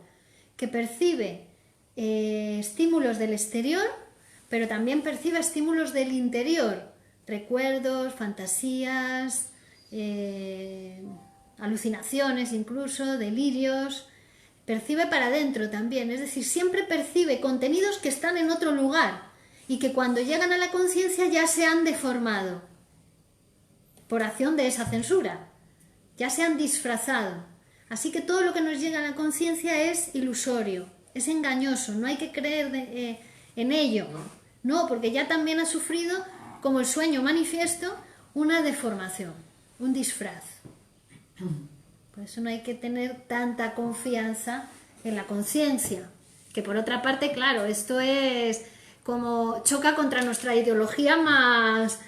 que percibe estímulos del exterior, pero también percibe estímulos del interior, recuerdos, fantasías, alucinaciones incluso, delirios. Percibe para adentro también, es decir, siempre percibe contenidos que están en otro lugar y que cuando llegan a la conciencia ya se han deformado. por acción de esa censura. Ya se han disfrazado. Así que todo lo que nos llega a la conciencia es ilusorio, es engañoso, no hay que creer en ello. No, porque ya también ha sufrido, como el sueño manifiesto, una deformación, un disfraz. Por eso no hay que tener tanta confianza en la conciencia. Que por otra parte, claro, esto es como choca contra nuestra ideología más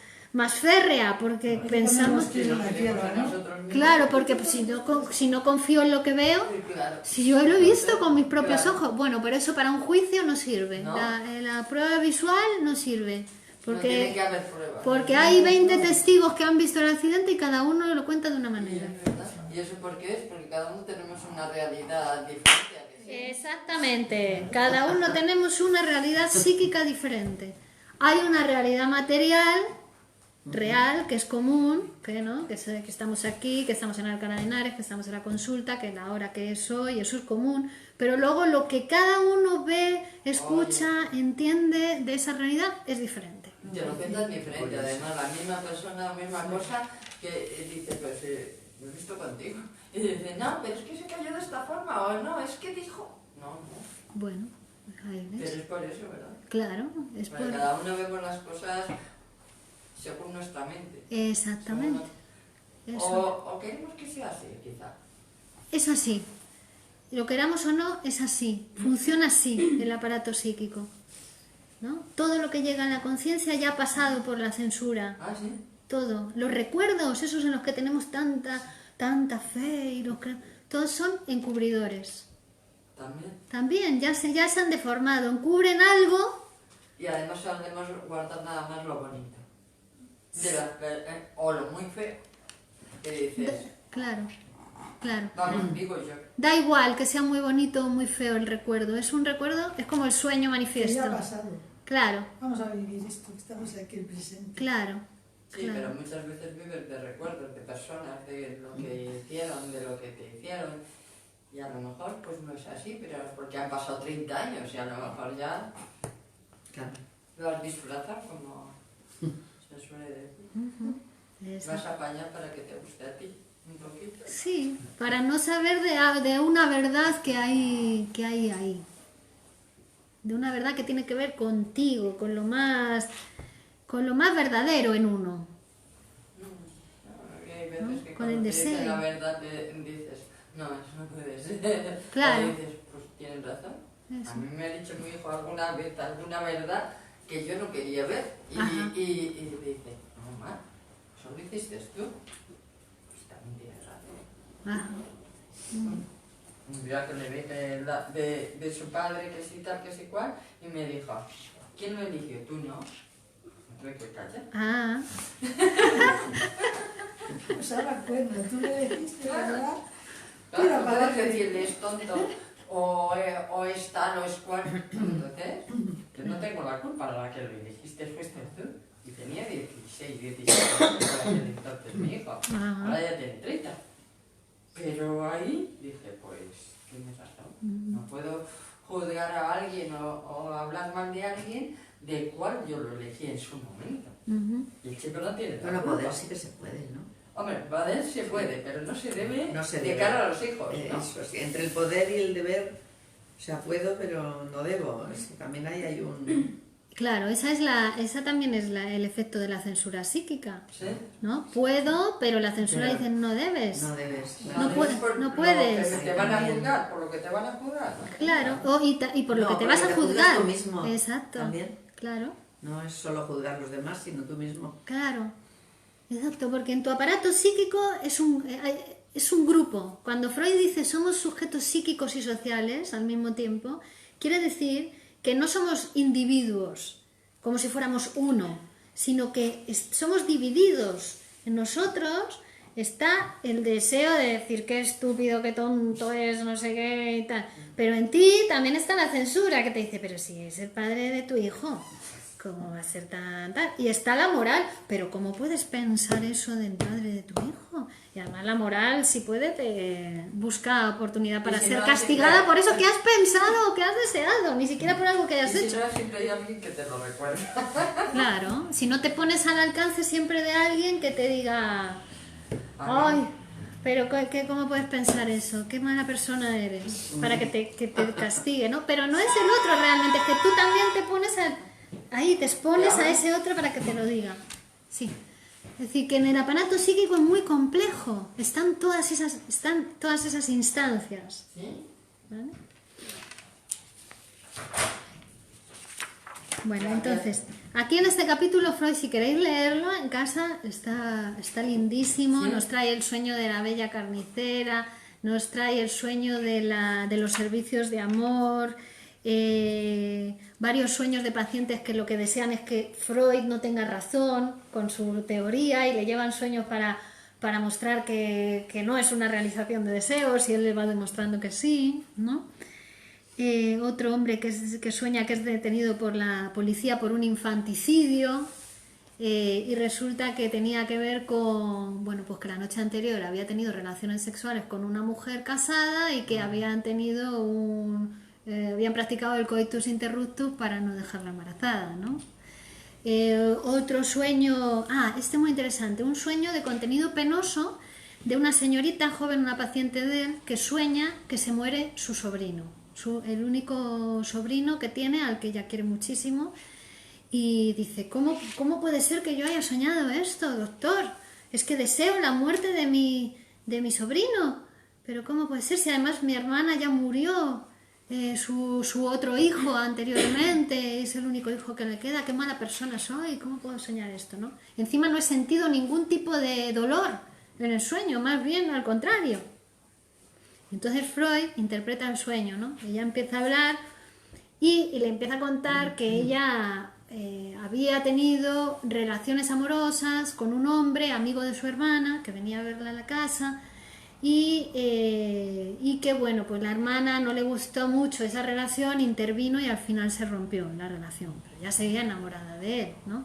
férrea, porque pensamos... que en la tierra, ¿no? Claro, porque pues, si no confío en lo que veo, Claro. si yo lo he visto con mis propios ojos, bueno, pero eso para un juicio no sirve. No. La prueba visual no sirve. No tiene que Porque, haber pruebas. porque hay 20 testigos que han visto el accidente y cada uno lo cuenta de una Y manera. es verdad. ¿Y eso por qué es? Porque cada uno tenemos una realidad diferente. ¿A que sí? Exactamente, cada uno tenemos una realidad psíquica diferente. Hay una realidad material, real, que es común, que estamos aquí, que estamos en Alcalá de Henares, que estamos en la consulta, que la hora que es hoy, eso es común. Pero luego lo que cada uno ve, escucha, entiende de esa realidad es diferente. Te lo cuentan diferente, además, la misma persona, la misma cosa, que dice, pues lo he visto contigo. Y dice, no, pero es que se cayó de esta forma, o no, es que dijo. No. Bueno, ahí Pero ves. es por eso, ¿verdad? Claro, es Porque por... cada uno vemos las cosas según nuestra mente. Exactamente. Eso. O queremos que sea así, quizá. Es así. Lo queramos o no, es así. Funciona así el aparato psíquico. ¿No? Todo lo que llega a la conciencia ya ha pasado por la censura. Ah, sí. Todo. Los recuerdos, esos en los que tenemos tanta fe, y todos son encubridores. También ya se han deformado. Encubren algo. Y además solemos guardar nada más lo bonito. O lo muy feo. Que dices, Claro. vamos, digo yo. Da igual que sea muy bonito o muy feo el recuerdo. Es un recuerdo, es como el sueño Que manifiesto. ya ha pasado. Claro, Vamos a vivir esto, que estamos aquí en el presente. claro. Sí, Claro. pero muchas veces vives de recuerdos, de personas, de lo que hicieron, de lo que te hicieron. Y a lo mejor pues no es así, pero es porque han pasado 30 años y a lo mejor ya Claro. lo has disfrazado como se suele decir. Eso. Vas a apañar para que te guste a ti un poquito. Sí, para no saber de una verdad que hay ahí. De una verdad que tiene que ver contigo, con lo más verdadero en uno. Y hay veces que Con el cuando te dicen deseo. la verdad dices, no, eso no puede ser. Claro. Y dices, pues tienen razón. Eso. A mí me ha dicho mi hijo alguna vez alguna verdad que yo no quería ver. Ajá. Y dice, no, mamá, eso lo hiciste tú. Pues también tienes razón. Ajá. Un día que le dije de su padre que sí tal, que sí cual, y me dijo, ¿quién lo eligió? Tú no. Me tuve que callar. Ah, Pues ahora cuenta, tú le dijiste, ¿verdad? Claro, Mira, no para puedes que- decirle es tonto o es tal o es cual. Entonces, yo no tengo la culpa, la que lo elegiste fuiste tú. Y tenía 16, 17 años por aquel entonces mi hijo. Ajá. Ahora ya tiene 30. Pero ahí dije, pues, tienes razón. No puedo juzgar a alguien o hablar mal de alguien de cual yo lo elegí en su momento. ujú. Y el chico no tiene la Bueno, culpa. poder sí que se puede, ¿no? Hombre, poder se puede, pero no se debe No se de debe. cara a los hijos, ¿no? Eso es, entre el poder y el deber, o sea, puedo, pero no debo. Es que también ahí hay un... Claro, esa también es el efecto de la censura psíquica, ¿Sí? ¿no? Puedo, pero la censura Pero dice no debes. No debes. No claro. puedes, por no lo puedes. que te van a juzgar, por lo que te van a juzgar. ¿no? Claro, y por lo No, que te porque vas a te juzgas juzgar. tú mismo Exacto. también. Claro, No es solo juzgar a los demás, sino tú mismo. claro. Exacto, porque en tu aparato psíquico es un grupo. Cuando Freud dice somos sujetos psíquicos y sociales al mismo tiempo, quiere decir que no somos individuos, como si fuéramos uno, sino que somos divididos. En nosotros está el deseo de decir qué estúpido, qué tonto es, no sé qué y tal. Pero en ti también está la censura que te dice, pero si es el padre de tu hijo, ¿Cómo va a ser tan tal? Y está la moral, pero ¿cómo puedes pensar eso del padre de tu hijo? Y además la moral, si puede, te busca oportunidad para Y si ser no, castigada siempre- por eso que has pensado o que has deseado, ni siquiera por algo que hayas Y si hecho. no, siempre hay alguien que te lo recuerda. Claro, si no te pones al alcance siempre de alguien que te diga, ay, pero ¿cómo puedes pensar eso? Qué mala persona eres, para que te castigue, ¿no? Pero no es el otro realmente, es que tú también te pones ahí, te expones a ese otro para que te lo diga. Sí. Es decir, que en el aparato psíquico es muy complejo, están todas esas instancias. ¿Sí? ¿Vale? Bueno, entonces, aquí en este capítulo Freud, si queréis leerlo en casa, está lindísimo, Sí. nos trae el sueño de la bella carnicera, nos trae el sueño de los servicios de amor, varios sueños de pacientes que lo que desean es que Freud no tenga razón con su teoría y le llevan sueños para mostrar que no es una realización de deseos y él le va demostrando que sí, ¿no? Otro hombre que sueña que es detenido por la policía por un infanticidio y resulta que tenía que ver con, bueno, pues que la noche anterior había tenido relaciones sexuales con una mujer casada y que habían habían practicado el coitus interruptus para no dejarla embarazada, ¿no? Otro sueño, este muy interesante, un sueño de contenido penoso de una señorita joven, una paciente de él, que sueña que se muere su sobrino, el único sobrino que tiene, al que ella quiere muchísimo, y dice, ¿cómo puede ser que yo haya soñado esto, doctor? Es que deseo la muerte de mi sobrino, pero ¿cómo puede ser si además mi hermana ya murió? Su otro hijo anteriormente es el único hijo que le queda, qué mala persona soy, ¿cómo puedo soñar esto, no? Encima no he sentido ningún tipo de dolor en el sueño, más bien al contrario. Entonces Freud interpreta el sueño, ¿no? Ella empieza a hablar y le empieza a contar que ella había tenido relaciones amorosas con un hombre amigo de su hermana que venía a verla a la casa y que bueno, pues la hermana no le gustó mucho esa relación, intervino y al final se rompió la relación, pero ya seguía enamorada de él, ¿no?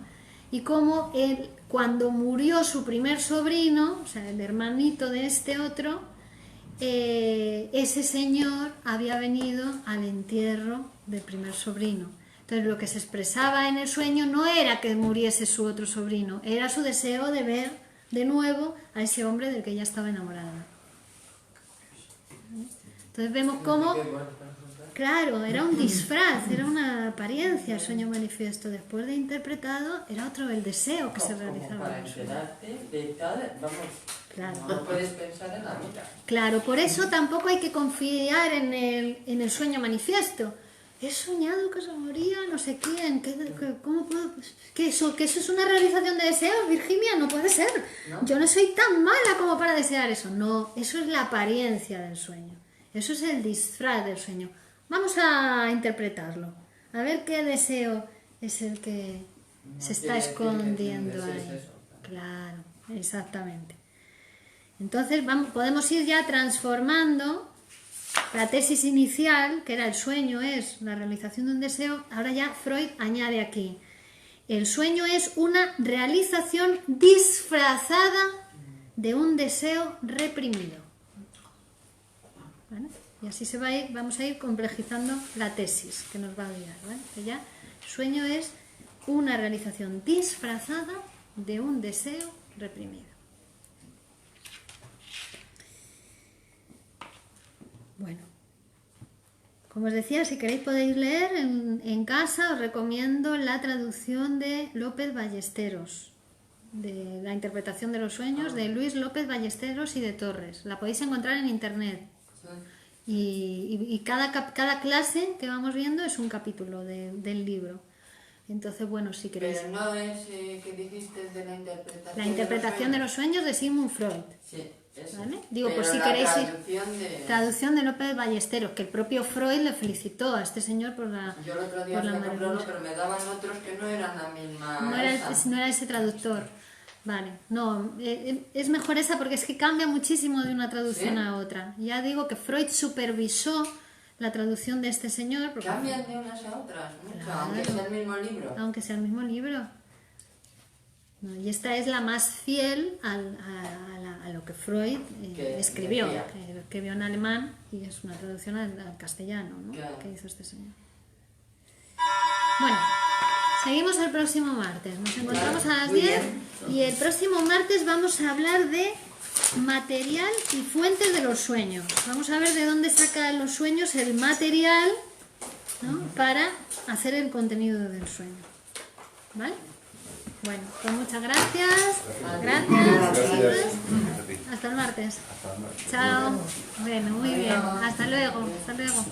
Y como él, cuando murió su primer sobrino, o sea, el hermanito de este otro, ese señor había venido al entierro del primer sobrino. Entonces lo que se expresaba en el sueño no era que muriese su otro sobrino, era su deseo de ver de nuevo a ese hombre del que ella estaba enamorada. Entonces vemos cómo, claro, era un disfraz, era una apariencia el sueño manifiesto. Después de interpretado, era otro el deseo que se realizaba. Para enterarte de tal, vamos, Claro. no puedes pensar en la vida. Claro, por eso tampoco hay que confiar en el sueño manifiesto. He soñado que se moría no sé quién, ¿cómo puedo? ¿Que eso es una realización de deseos, Virginia? No puede ser. ¿No? Yo no soy tan mala como para desear eso. No, eso es la apariencia del sueño. Eso es el disfraz del sueño. Vamos a interpretarlo. A ver qué deseo es el que se está escondiendo ahí. Claro, exactamente. Entonces podemos ir ya transformando la tesis inicial, que era el sueño es la realización de un deseo. Ahora ya Freud añade aquí, el sueño es una realización disfrazada de un deseo reprimido. ¿Vale? Y así vamos a ir complejizando la tesis que nos va a guiar, ¿vale? Que ya el sueño es una realización disfrazada de un deseo reprimido. Bueno, como os decía, si queréis podéis leer en casa, os recomiendo la traducción de López Ballesteros, de la interpretación de los sueños de Luis López Ballesteros y de Torres. La podéis encontrar en internet. Y cada clase que vamos viendo es un capítulo del libro. Entonces, bueno, si queréis... Pero no es que dijiste de la interpretación. La interpretación de los sueños de Sigmund Freud. Sí, eso. ¿Vale? Digo, Pero por si la queréis ir. traducción de... Traducción de López Ballesteros, que el propio Freud le felicitó a este señor por la. Yo el otro día por la fui a comprarlo, maravillosa. pero me daban otros que no eran la misma. No era ese traductor. Vale, no, es mejor esa porque es que cambia muchísimo de una traducción ¿Sí? a otra. Ya digo que Freud supervisó la traducción de este señor, porque, Cambian de unas a otras, mucho, Claro. aunque sea el mismo libro. aunque sea el mismo libro. No, y esta es la más fiel a lo que Freud Que escribió, decía. que escribió en alemán y es una traducción al castellano, ¿no? Claro. Que hizo este señor. Bueno, seguimos el próximo martes. Nos encontramos a las muy 10 bien. y el próximo martes vamos a hablar de material y fuentes de los sueños. Vamos a ver de dónde saca los sueños el material, ¿no? Para hacer el contenido del sueño. ¿Vale? Bueno, pues muchas gracias. Gracias, chicos. Hasta el martes. Chao. Bueno, muy bien. Hasta luego. Hasta luego.